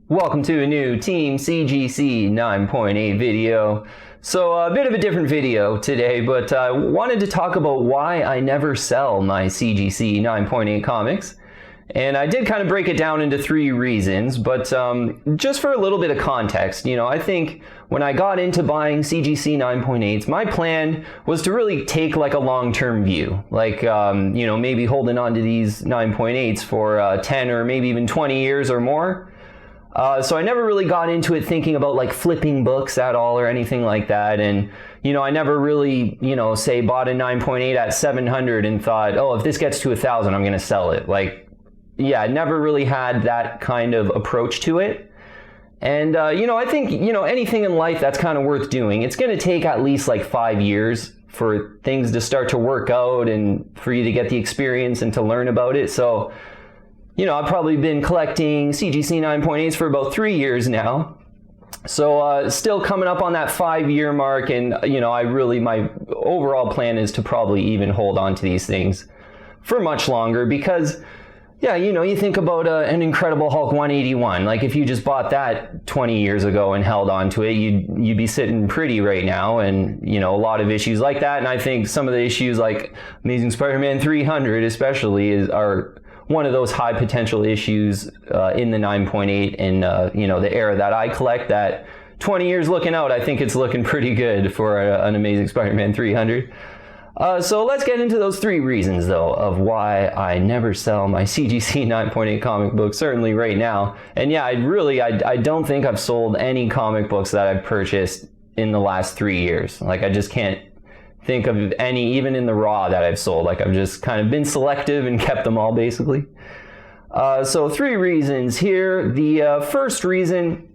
Welcome to a new Team CGC 9.8 video. So a bit of a different video today, but I wanted to talk about why I never sell my CGC 9.8 comics. And I did kind of break it down into 3 reasons, but just for a little bit of context, I think when I got into buying CGC 9.8s, my plan was to really take like a long-term view, like, maybe holding on to these 9.8s for 10 or maybe even 20 years or more. So I never really got into it thinking about like flipping books at all or anything like that. And, I never really, say bought a 9.8 at 700 and thought, oh, if this gets to 1,000, I'm going to sell it. Like, yeah, I never really had that kind of approach to it. And, I think, anything in life that's kind of worth doing, it's going to take at least like 5 years for things to start to work out and for you to get the experience and to learn about it. So, I've probably been collecting CGC 9.8s for about 3 years now. So still coming up on that 5-year mark, and my overall plan is to probably even hold on to these things for much longer because, yeah, you think about an Incredible Hulk 181. Like if you just bought that 20 years ago and held on to it, you'd be sitting pretty right now, and a lot of issues like that. And I think some of the issues like Amazing Spider-Man 300 especially are one of those high potential issues in the 9.8 in the era that I collect. That 20 years looking out, I think it's looking pretty good for an Amazing Spider-Man 300. So let's get into those 3 reasons though of why I never sell my CGC 9.8 comic books, certainly right now. And yeah, I don't think I've sold any comic books that I've purchased in the last 3 years. Like I just can't think of any, even in the raw, that I've sold. Like I've just kind of been selective and kept them all basically. So 3 reasons here. The first reason,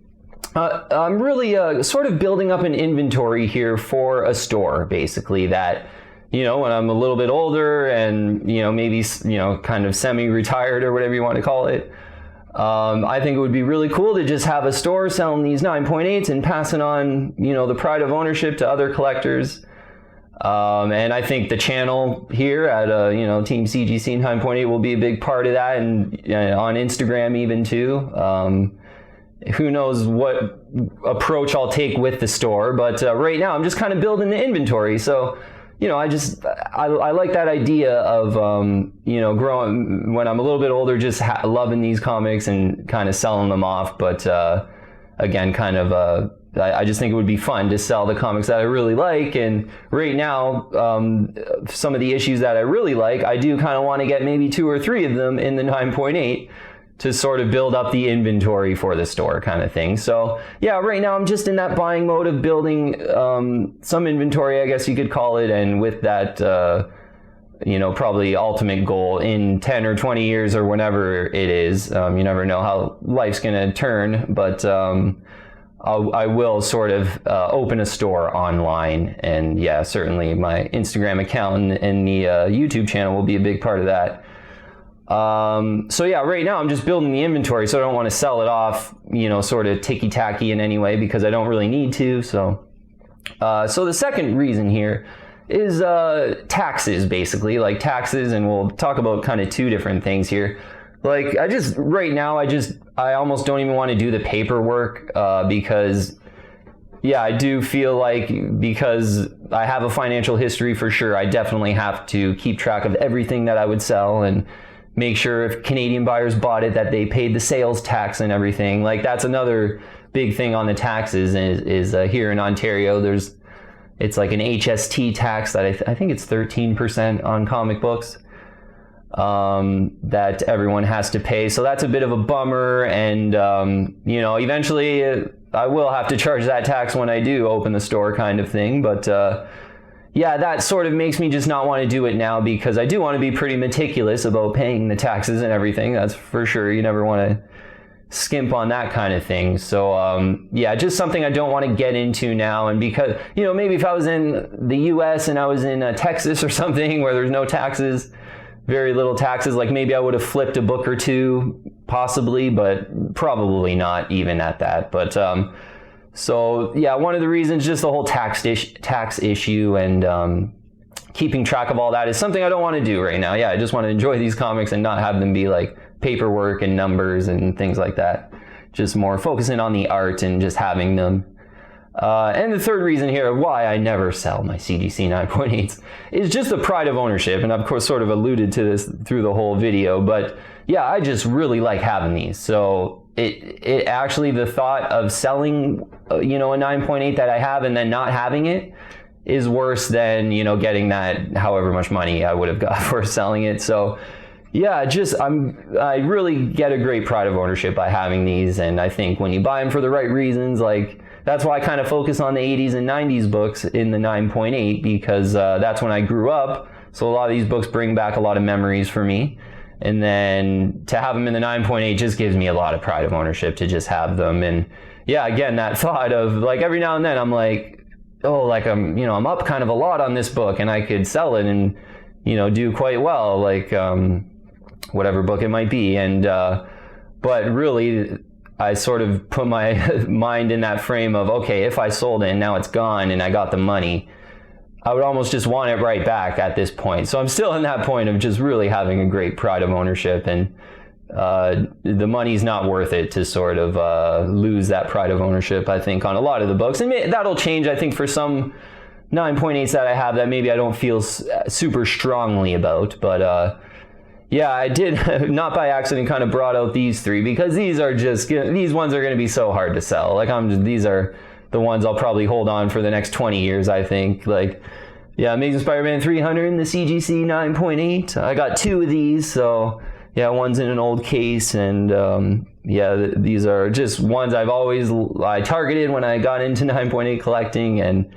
I'm really sort of building up an inventory here for a store basically that, when I'm a little bit older and, maybe, kind of semi-retired or whatever you want to call it, I think it would be really cool to just have a store selling these 9.8s and passing on, the pride of ownership to other collectors. And I think the channel here at Team CGC 9.8 will be a big part of that, and on Instagram even too. Who knows what approach I'll take with the store, but right now I'm just kind of building the inventory. So, I like that idea of growing when I'm a little bit older, just loving these comics and kind of selling them off. But again, kind of I just think it would be fun to sell the comics that I really like. And right now, some of the issues that I really like, I do kind of want to get maybe 2 or 3 of them in the 9.8 to sort of build up the inventory for the store kind of thing. So yeah, right now I'm just in that buying mode of building some inventory, I guess you could call it. And with that, probably ultimate goal in 10 or 20 years or whenever it is, you never know how life's going to turn, but I will sort of open a store online, and yeah, certainly my Instagram account and the YouTube channel will be a big part of that. So yeah, right now I'm just building the inventory, so I don't want to sell it off, sort of ticky-tacky in any way because I don't really need to. So the second reason here is taxes, basically, like taxes, and we'll talk about kind of 2 different things here. Like right now I almost don't even want to do the paperwork because, yeah, I do feel like because I have a financial history for sure, I definitely have to keep track of everything that I would sell and make sure if Canadian buyers bought it that they paid the sales tax and everything. Like that's another big thing on the taxes is here in Ontario, it's like an HST tax that I think it's 13% on comic books. That everyone has to pay. So that's a bit of a bummer, and eventually I will have to charge that tax when I do open the store kind of thing. But yeah, that sort of makes me just not want to do it now because I do want to be pretty meticulous about paying the taxes and everything. That's for sure. You never want to skimp on that kind of thing. So yeah, just something I don't want to get into now. And because maybe if I was in the US and I was in Texas or something where there's no taxes, very little taxes, like maybe I would have flipped a book or 2 possibly, but probably not even at that. But so yeah, one of the reasons, just the whole tax issue and keeping track of all that is something I don't want to do right now. Yeah, I just want to enjoy these comics and not have them be like paperwork and numbers and things like that. just more focusing on the art and just having them. And the third reason here of why I never sell my CGC 9.8s is just the pride of ownership. And I've, of course, sort of alluded to this through the whole video, but yeah, I just really like having these. So it actually, the thought of selling, you know, a 9.8 that I have and then not having it is worse than, you know, getting that however much money I would have got for selling it. So yeah, I really get a great pride of ownership by having these. And I think when you buy them for the right reasons, like, that's why I kind of focus on the 80s and 90s books in the 9.8, because that's when I grew up. So a lot of these books bring back a lot of memories for me. And then to have them in the 9.8 just gives me a lot of pride of ownership to just have them. And yeah, again, that thought of like every now and then I'm like, oh, like I'm up kind of a lot on this book and I could sell it and, you know, do quite well, like whatever book it might be. And but really, I sort of put my mind in that frame of, okay, if I sold it and now it's gone and I got the money, I would almost just want it right back at this point. So I'm still in that point of just really having a great pride of ownership, and the money's not worth it to sort of lose that pride of ownership, I think, on a lot of the books. And that'll change, I think, for some 9.8s that I have that maybe I don't feel super strongly about. But yeah, I did, not by accident, kind of brought out these three because these ones are going to be so hard to sell. Like these are the ones I'll probably hold on for the next 20 years, I think. Like, yeah, Amazing Spider-Man 300 and the CGC 9.8. I got two of these, so yeah, one's in an old case, and yeah, these are just ones I targeted when I got into 9.8 collecting, and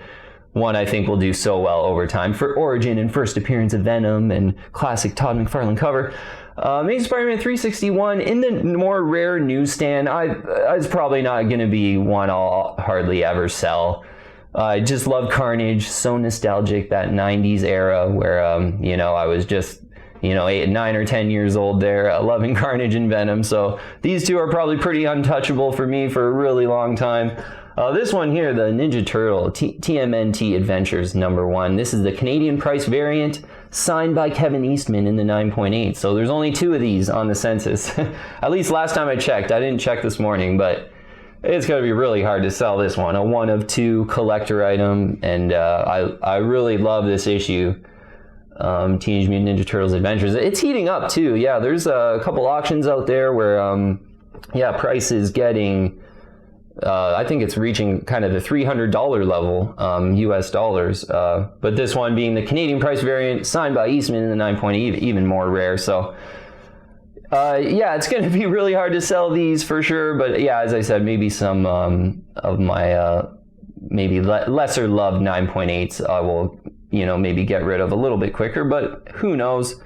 one I think will do so well over time for Origin and first appearance of Venom and classic Todd McFarlane cover. Amazing Spider-Man 361 in the more rare newsstand. It's probably not going to be one I'll hardly ever sell. I just love Carnage, so nostalgic, that 90s era where you know, I was just, you know, 8, 9 or 10 years old there, loving Carnage and Venom. So these two are probably pretty untouchable for me for a really long time. This one here, the Ninja Turtle TMNT Adventures #1. This is the Canadian price variant, signed by Kevin Eastman in the 9.8. So there's only 2 of these on the census. At least last time I checked. I didn't check this morning, but it's going to be really hard to sell this one. A 1 of 2 collector item, and I really love this issue. Teenage Mutant Ninja Turtles Adventures. It's heating up too. Yeah, there's a couple auctions out there where yeah, price is getting, I think it's reaching kind of the $300 level, US dollars. But this one being the Canadian price variant, signed by Eastman in the 9.8, even more rare. So yeah, it's going to be really hard to sell these for sure. But yeah, as I said, maybe some of my maybe lesser loved 9.8s I will, you know, maybe get rid of a little bit quicker, but who knows.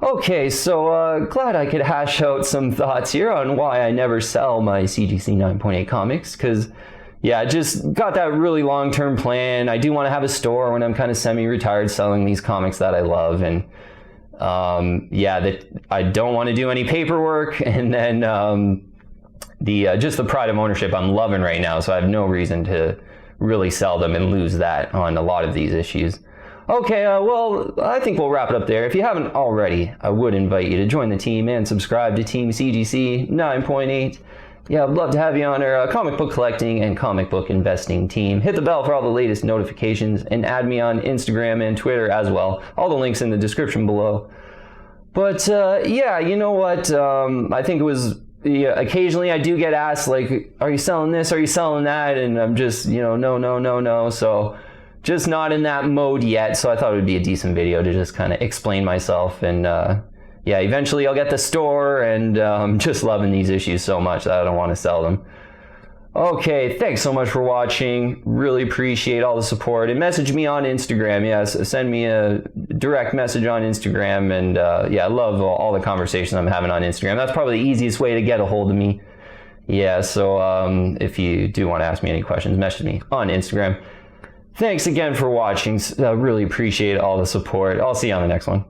Okay, so glad I could hash out some thoughts here on why I never sell my CGC 9.8 comics, because yeah, I just got that really long-term plan. I do want to have a store when I'm kind of semi-retired selling these comics that I love, and yeah, that I don't want to do any paperwork, and then just the pride of ownership I'm loving right now, so I have no reason to really sell them and lose that on a lot of these issues. Okay, well, I think we'll wrap it up there. If you haven't already, I would invite you to join the team and subscribe to Team CGC 9.8. Yeah, I'd love to have you on our comic book collecting and comic book investing team. Hit the bell for all the latest notifications and add me on Instagram and Twitter as well. All the links in the description below. But yeah, you know what? I think it was, yeah, occasionally I do get asked, like, are you selling this? Are you selling that? And I'm just, you know, no. So just not in that mode yet. So I thought it would be a decent video to just kind of explain myself. And yeah, eventually I'll get the store, and I'm just loving these issues so much that I don't want to sell them. Okay, thanks so much for watching. Really appreciate all the support. And message me on Instagram. Yes, send me a direct message on Instagram. And yeah, I love all the conversations I'm having on Instagram. That's probably the easiest way to get a hold of me. Yeah, so if you do want to ask me any questions, message me on Instagram. Thanks again for watching. Really appreciate all the support. I'll see you on the next one.